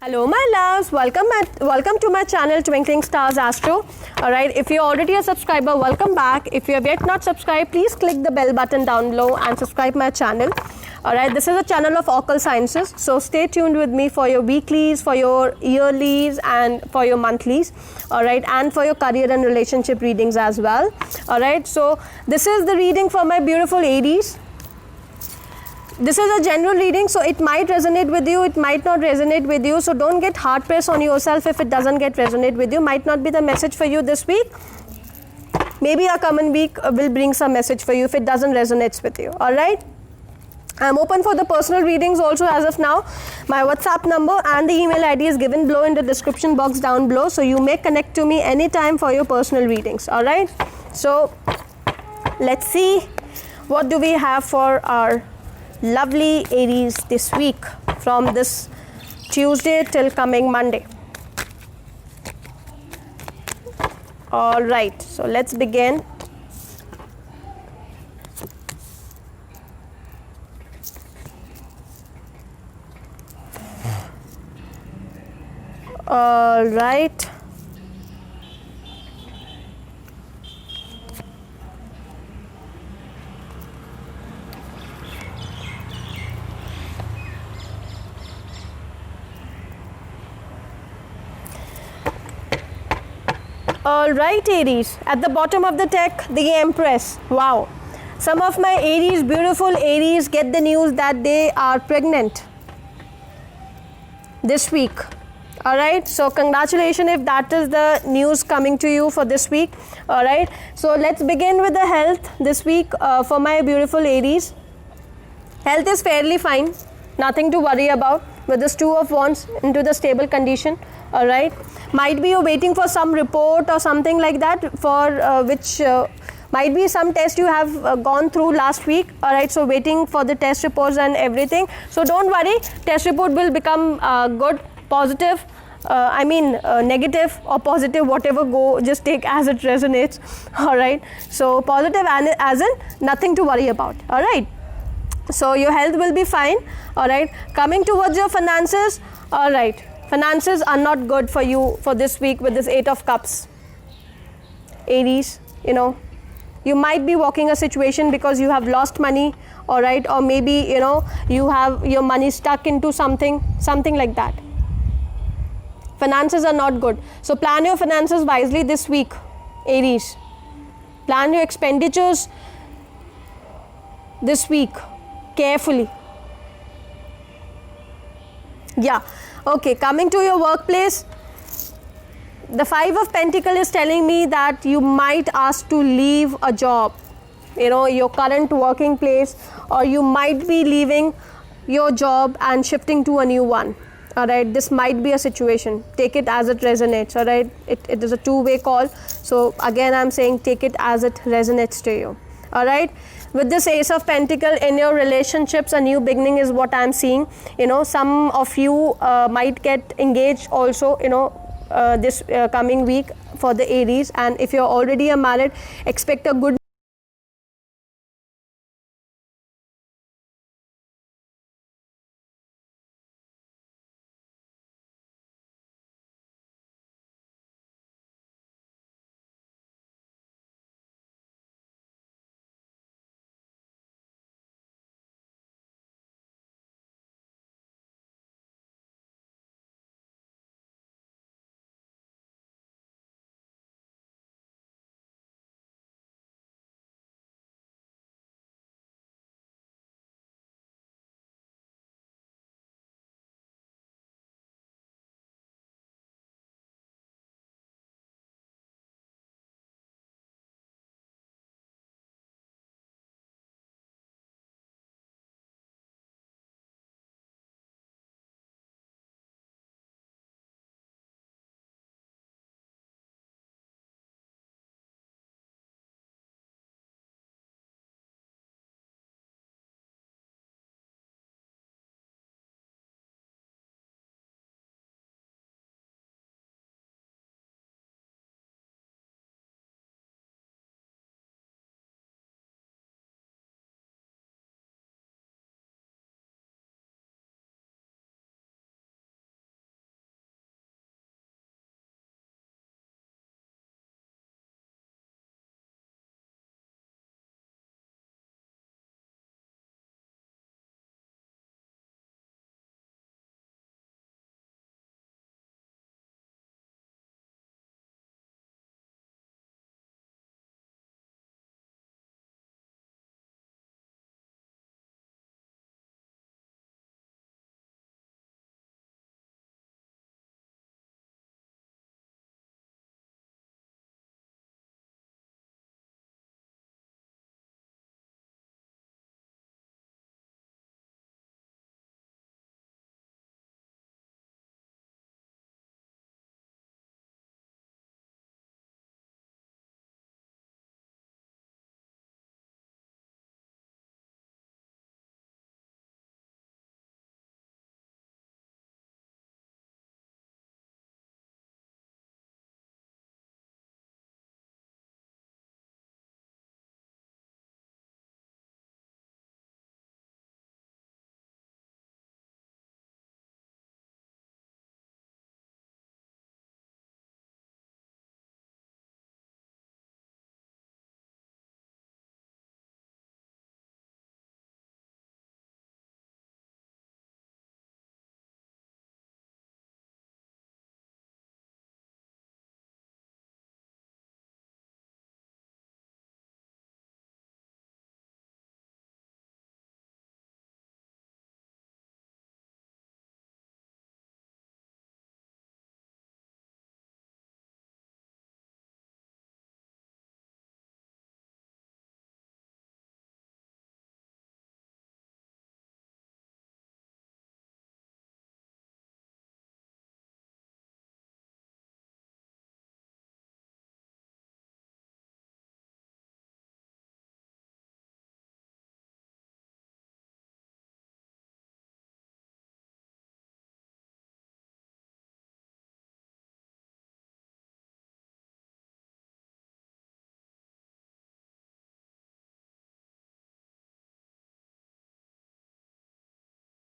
Hello my loves, welcome to my channel Twinkling Stars Astro. Alright, if you're already a subscriber, welcome back. If you have yet not subscribed, please click the bell button down below and subscribe my channel. Alright, this is a channel of occult sciences, so stay tuned with me for your weeklies, for your yearlies and for your monthlies. Alright, and for your career and relationship readings as well. Alright, so this is the reading for my beautiful Aries. This is a general reading, so it might resonate with you, it might not resonate with you, so don't get hard pressed on yourself if it doesn't get resonate with you. Might not be the message for you this week. Maybe a coming week will bring some message for you if it doesn't resonate with you. Alright, I'm open for the personal readings also as of now. My WhatsApp number and the email ID is given below in the description box down below, so you may connect to me anytime for your personal readings. Alright, so let's see what do we have for our lovely Aries this week from this Tuesday till coming Monday. All right, so let's begin. All right. Alright Aries, at the bottom of the deck, the Empress. Wow. Some of my Aries, beautiful Aries, get the news that they are pregnant this week. Alright, so congratulations if that is the news coming to you for this week. Alright, so let's begin with the health this week for my beautiful Aries. Health is fairly fine, nothing to worry about with this Two of Wands into the stable condition. Alright, might be you're waiting for some report or something like that for which might be some test you have gone through last week. Alright, so waiting for the test reports and everything. So don't worry, test report will become good, positive, negative or positive, whatever go, just take as it resonates. Alright, so positive and as in nothing to worry about. Alright, so your health will be fine. Alright, coming towards your finances. Alright, finances are not good for you for this week with this Eight of Cups. Aries, you know, you might be walking a situation because you have lost money, all right, or maybe, you know, you have your money stuck into something like that. Finances are not good. So plan your finances wisely this week, Aries. Plan your expenditures this week carefully. Yeah. Okay, coming to your workplace, the Five of Pentacles is telling me that you might ask to leave a job, you know, your current working place, or you might be leaving your job and shifting to a new one. All right, this might be a situation. Take it as it resonates. All right, it is a two-way call. So again, I'm saying take it as it resonates to you. All right, with this Ace of Pentacles in your relationships, a new beginning is what I'm seeing. You know, some of you might get engaged also, you know, this coming week for the Aries, and if you're already married, expect a good